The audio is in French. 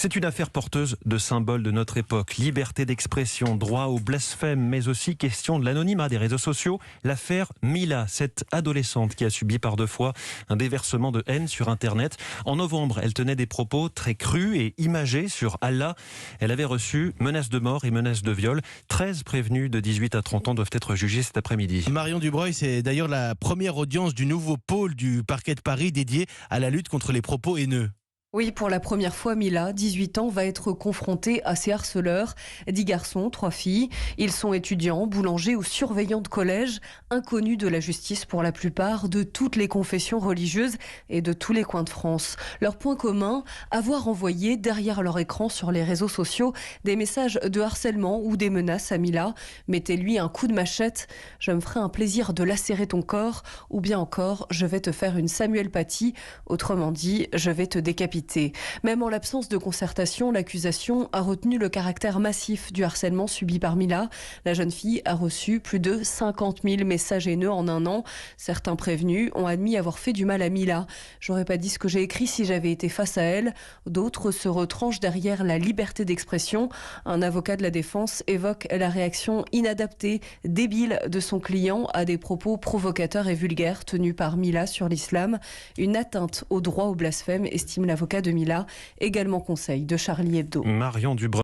C'est une affaire porteuse de symboles de notre époque. Liberté d'expression, droit au blasphème, mais aussi question de l'anonymat des réseaux sociaux. L'affaire Mila, cette adolescente qui a subi par 2 fois un déversement de haine sur Internet. En novembre, elle tenait des propos très crus et imagés sur Allah. Elle avait reçu menaces de mort et menaces de viol. 13 prévenus de 18 à 30 ans doivent être jugés cet après-midi. Marion Dubreuil, c'est d'ailleurs la première audience du nouveau pôle du parquet de Paris dédié à la lutte contre les propos haineux. Oui, pour la première fois, Mila, 18 ans, va être confrontée à ses harceleurs. 10 garçons, 3 filles. Ils sont étudiants, boulangers ou surveillants de collège, inconnus de la justice pour la plupart, de toutes les confessions religieuses et de tous les coins de France. Leur point commun, avoir envoyé derrière leur écran sur les réseaux sociaux des messages de harcèlement ou des menaces à Mila. Mettez-lui un coup de machette, je me ferai un plaisir de lacérer ton corps, ou bien encore, je vais te faire une Samuel Paty, autrement dit, je vais te décapiter. Même en l'absence de concertation, l'accusation a retenu le caractère massif du harcèlement subi par Mila. La jeune fille a reçu plus de 50 000 messages haineux en 1 an. Certains prévenus ont admis avoir fait du mal à Mila. J'aurais pas dit ce que j'ai écrit si j'avais été face à elle. D'autres se retranchent derrière la liberté d'expression. Un avocat de la défense évoque la réaction inadaptée, débile de son client à des propos provocateurs et vulgaires tenus par Mila sur l'islam. Une atteinte au droit au blasphème, estime l'avocat de Mila, également conseil de Charlie Hebdo. Marion Dubreuil.